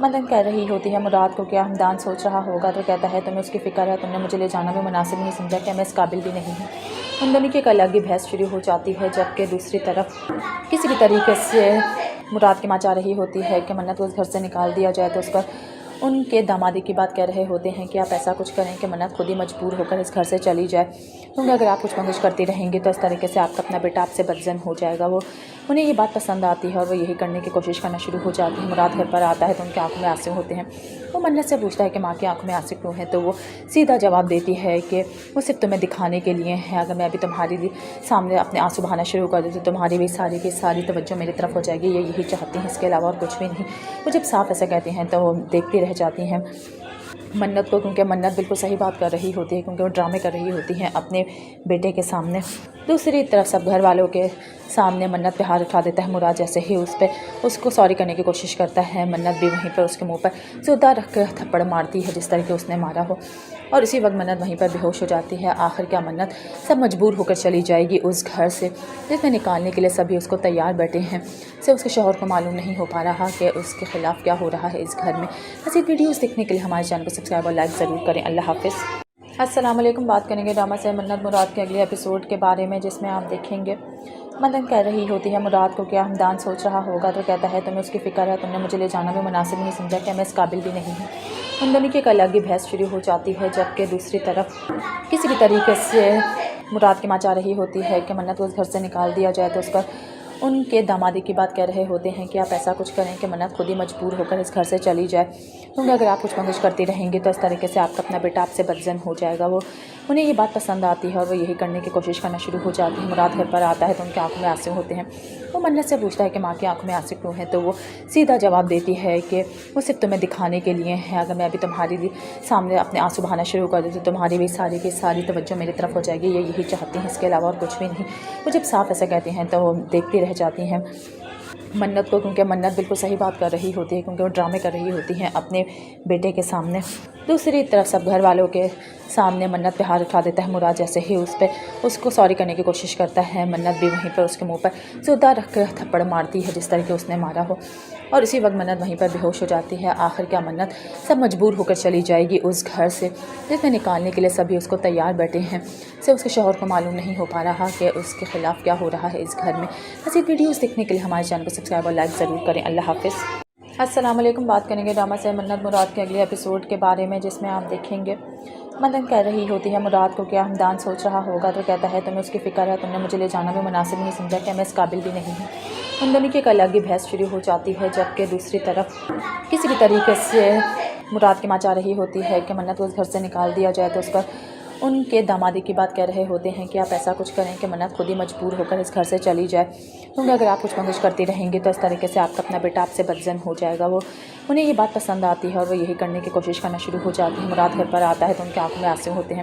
منت کہہ رہی ہوتی ہے مراد کو کیا ہمدان سوچ رہا ہوگا، تو کہتا ہے تمہیں اس کی فکر ہے، تم نے مجھے لے جانا بھی مناسب نہیں سمجھا کہ میں اس قابل بھی نہیں ہوں۔ ان دونوں کی ایک الگ ہی بحث شروع ہو جاتی ہے، جبکہ دوسری طرف کسی بھی طریقے سے مراد کی ماں چاہ رہی ہوتی ہے کہ منت کو اس گھر سے نکال دیا جائے، تو اس پر ان کے دامادی کی بات کہہ رہے ہوتے ہیں کہ آپ ایسا کچھ کریں کہ منت خود ہی مجبور ہو کر اس گھر سے چلی جائے، کیونکہ اگر آپ کچھ منگش کرتی رہیں گی تو اس طریقے سے آپ کا اپنا بیٹا آپ سے بدزن ہو جائے گا۔ وہ انہیں یہ بات پسند آتی ہے اور وہ یہی کرنے کی کوشش کرنا شروع ہو جاتی ہے۔ مراد گھر پر آتا ہے تو ان کی آنکھوں میں آنسو ہوتے ہیں۔ وہ منت سے پوچھتا ہے کہ ماں کی آنکھوں میں آنسو کیوں ہیں، تو وہ سیدھا جواب دیتی ہے کہ وہ صرف تمہیں دکھانے کے لیے ہے، اگر میں ابھی تمہاری سامنے اپنے آنسو بہانا شروع کر دوں تو تمہاری بھی ساری کی ساری توجہ میری طرف ہو جائے گی، یہ یہی چاہتی ہیں، اس کے علاوہ اور کچھ بھی نہیں۔ وہ جب صاف ایسا کہتے ہیں تو وہ دیکھتی رہ جاتی ہیں منت کو، کیونکہ منت بالکل صحیح بات کر رہی ہوتی ہے، کیونکہ وہ ڈرامے کر رہی ہوتی ہیں اپنے بیٹے کے سامنے۔ دوسری طرف سب گھر والوں کے سامنے منت پہ ہاتھ اٹھا دیتا ہے مراد، جیسے ہی اس کو سوری کرنے کی کوشش کرتا ہے، منت بھی وہیں پر اس کے منہ پر زوردار رکھ کر تھپڑ مارتی ہے جس طرح کہ اس نے مارا ہو، اور اسی وقت منت وہیں پر بے ہوش ہو جاتی ہے۔ آخر کیا منت سب مجبور ہو کر چلی جائے گی اس گھر سے جس میں نکالنے کے لیے سبھی اس کو تیار بیٹھے ہیں، سے اس کے شوہر کو معلوم نہیں ہو پا رہا کہ اس کے خلاف کیا ہو رہا ہے اس گھر میں۔ مزید ویڈیوز دیکھنے کے لیے ہمارے چینل کو سبسکرائب اور لائک ضرور کریں۔ اللہ حافظ۔ السلام علیکم، بات کریں گے ڈرامہ سے منت مراد کے اگلے ایپیسوڈ کے بارے میں، جس میں آپ دیکھیں گے منت کہہ رہی ہوتی ہے مراد کو کیا ہمدان سوچ رہا ہوگا، تو کہتا ہے تمہیں اس کی فکر ہے، تم نے مجھے لے جانا بھی مناسب نہیں سمجھا کہ میں اس قابل بھی نہیں ہوں۔ ان دونوں کی ایک الگ ہی بحث شروع ہو جاتی ہے، جبکہ دوسری طرف کسی بھی طریقے سے مراد کی ماں چاہ رہی ہوتی ہے کہ منت کو اس گھر سے نکال دیا جائے، تو اس پر ان کے دامادی کی بات کہہ رہے ہوتے ہیں کہ آپ ایسا کچھ کریں کہ منت خود ہی مجبور ہو کر اس گھر سے چلی جائے، کیونکہ اگر آپ کچھ منگش کرتی رہیں گی تو اس طریقے سے آپ کا اپنا بیٹا آپ سے بدزن ہو جائے گا۔ وہ انہیں یہ بات پسند آتی ہے اور وہ یہی کرنے کی کوشش کرنا شروع ہو جاتی ہے۔ مراد گھر پر آتا ہے تو ان کی آنکھوں میں آنسو ہوتے ہیں۔ وہ منت سے پوچھتا ہے کہ ماں کی آنکھوں میں آنسو کیوں ہیں، تو وہ سیدھا جواب دیتی ہے کہ وہ صرف تمہیں دکھانے کے لیے ہے، اگر میں ابھی تمہاری سامنے اپنے آنسو بہانا شروع کر دوں تو تمہاری بھی ساری کی ساری توجہ میری طرف ہو جائے گی، یہ یہی چاہتی ہیں، اس کے علاوہ اور کچھ بھی نہیں۔ وہ جب صاف ایسا کہتے ہیں تو وہ دیکھتی رہ جاتی ہیں منت کو، کیونکہ منت بالکل صحیح بات کر رہی ہوتی ہے، کیونکہ وہ ڈرامے کر رہی ہوتی ہیں اپنے بیٹے کے سامنے۔ دوسری طرف سب گھر والوں کے سامنے منت پہ ہاتھ اٹھا دیتا ہے مراد، جیسے ہی اس کو سوری کرنے کی کوشش کرتا ہے، منت بھی وہیں پر اس کے منہ پر زوردار رکھ کر تھپڑ مارتی ہے جس طرح کہ اس نے مارا ہو، اور اسی وقت منت وہیں پر بے ہوش ہو جاتی ہے۔ آخر کیا منت سب مجبور ہو کر چلی جائے گی اس گھر سے جس میں نکالنے کے لیے سبھی اس کو تیار بیٹھے ہیں، سے اس کے شوہر کو معلوم نہیں ہو پا رہا کہ اس کے خلاف کیا ہو رہا ہے اس گھر میں۔ مزید ویڈیوز دیکھنے کے لیے ہمارے چینل کو سبسکرائب اور لائک ضرور کریں۔ اللہ حافظ۔ السلام علیکم، بات کریں گے ڈرامہ سے منت مراد کے اگلے ایپیسوڈ کے بارے میں، جس میں آپ دیکھیں گے منت کہہ رہی ہوتی ہے مراد کو کیا ہمدان سوچ رہا ہوگا، تو کہتا ہے تمہیں اس کی فکر ہے، تم نے مجھے لے جانا بھی مناسب نہیں سمجھا کہ میں اس قابل بھی نہیں ہوں۔ ان دونوں کی ایک الگ ہی بحث شروع ہو جاتی ہے، جبکہ دوسری طرف کسی بھی طریقے سے مراد کی ماں چاہ رہی ہوتی ہے کہ منت کو اس گھر سے نکال دیا جائے، تو اس پر ان کے دامادی کی بات کہہ رہے ہوتے ہیں کہ آپ ایسا کچھ کریں کہ منت خود ہی مجبور ہو کر اس گھر سے چلی جائے، کیونکہ اگر آپ کچھ منگش کرتی رہیں گی تو اس طریقے سے آپ کا اپنا بیٹا آپ سے بدزن ہو جائے گا۔ وہ انہیں یہ بات پسند آتی ہے اور وہ یہی کرنے کی کوشش کرنا شروع ہو جاتی ہے۔ مراد گھر پر آتا ہے تو ان کی آنکھوں میں آنسو ہوتے ہیں۔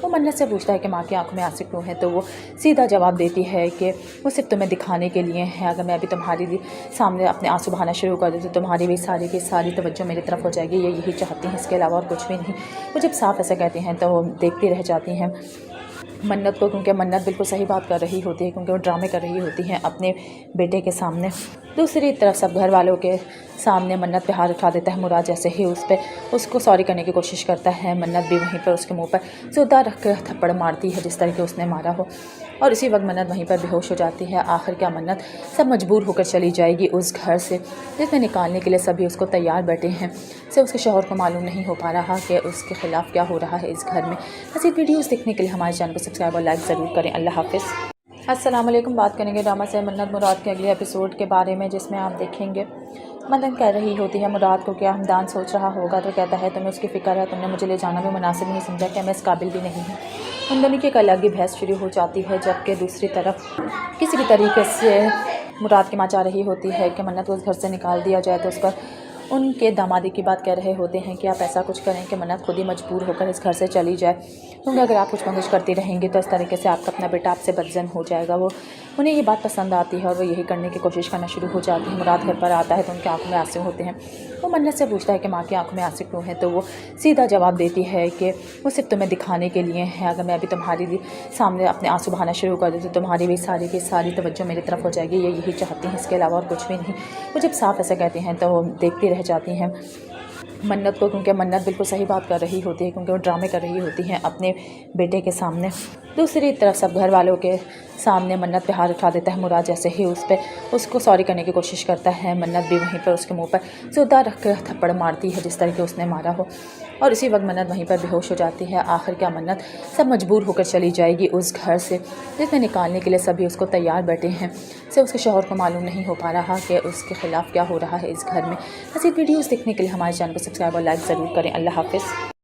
وہ منت سے پوچھتا ہے کہ ماں کی آنکھوں میں آنسو کیوں ہیں، تو وہ سیدھا جواب دیتی ہے کہ وہ صرف تمہیں دکھانے کے لیے ہے، اگر میں ابھی تمہاری سامنے اپنے آنسو بہانا شروع کر دوں تو تمہاری بھی ساری کی ساری توجہ میری طرف ہو جائے گی، یہ یہی چاہتی ہیں، اس کے علاوہ اور کچھ بھی نہیں۔ وہ جب صاف ایسا کہتے ہیں تو وہ دیکھتی رہ جاتی ہیں منت کو، کیونکہ منت بالکل صحیح بات کر رہی ہوتی ہے، کیونکہ وہ ڈرامے کر رہی ہوتی ہیں اپنے بیٹے کے سامنے۔ दूसरी तरफ सब घर वालों के सामने मन्नत पे हाथ उठा देता है मुराद। जैसे ही उसको सॉरी करने की कोशिश करता है, मन्नत भी वहीं पर उसके मुंह पर जोरदार रख कर थप्पड़ मारती है जिस तरह के उसने मारा हो, और इसी वक्त मन्नत वहीं पर बेहोश हो जाती है। आखिर क्या मन्नत सब मजबूर होकर चली जाएगी उस घर से जिसमें निकालने के लिए सभी उसको तैयार बैठे हैं। से उसके शौहर को मालूम नहीं हो पा रहा कि उसके ख़िलाफ़ क्या हो रहा है इस घर में। ऐसी वीडियोज़ देखने के लिए हमारे चैनल को सब्सक्राइब और लाइक ज़रूर करें। अल्लाह हाफ़िज़। अस्सलाम वालेकुम। बात करेंगे ड्रामा से मन्नत मुराद के अगले एपिसोड के बारे में, जिसमें आप देखेंगे मन्नत कह रही होती है मुराद को क्या हमदान सोच रहा होगा, तो कहता है तुम्हें उसकी फ़िक्र है, तुमने मुझे ले जाना भी मुनासिब नहीं समझा, कि मैं इस काबिल भी नहीं हूँ। उन दोनों की एक अलग ही बहस शुरू हो जाती है, जबकि दूसरी तरफ किसी भी तरीके से मुराद की माँ चाह रही होती है कि मन्नत को उस घर से निकाल दिया जाए। तो उस पर उनके दामादी की बात कह रहे होते हैं कि आप ऐसा कुछ करें कि मन्नत खुद ही मजबूर होकर इस घर से चली जाए, क्योंकि अगर आप कुछ कोशिश करती रहेंगी तो इस तरीके से आपका अपना बेटा आपसे बदजन हो जाएगा। उन्हें ये बात पसंद आती है और वो यही करने की कोशिश करना शुरू हो जाती है। मुराद घर पर आता है तो उनकी आंखों में आंसू होते हैं। वो मन्नत से पूछता है कि माँ की आंखों में आंसू क्यों हैं, तो वो सीधा जवाब देती है कि वो सिर्फ तुम्हें दिखाने के लिए है। अगर मैं अभी तुम्हारी सामने अपने आंसू बहाना शुरू कर दूँ तो तुम्हारी भी सारी की सारी तवज्जो मेरी तरफ हो जाएगी। ये यही चाहती हैं, इसके अलावा और कुछ भी नहीं। वो जब साफ ऐसा कहती हैं तो वो देखती रह जाती हैं मन्नत को, क्योंकि मन्नत बिल्कुल सही बात कर रही होती है, क्योंकि वो ड्रामे कर रही होती हैं अपने बेटे के सामने। दूसरी तरफ सब घर वालों के सामने मन्नत पे हाथ उठा देता है मुराद। जैसे ही उसको सॉरी करने की कोशिश करता है, मन्नत भी वहीं पर उसके मुंह पर जोरदार रख कर थप्पड़ मारती है जिस तरह के उसने मारा हो, और इसी वक्त मन्नत वहीं पर बेहोश हो जाती है। आखिर क्या मन्नत सब मजबूर होकर चली जाएगी उस घर से जिसमें निकालने के लिए सभी उसको तैयार बैठे हैं। से उसके शौहर को मालूम नहीं हो पा रहा कि उसके ख़िलाफ़ क्या हो रहा है इस घर में। ऐसी वीडियोज़ देखने के लिए हमारे चैनल को सब्सक्राइब और लाइक ज़रूर करें। अल्लाह हाफ़िज़।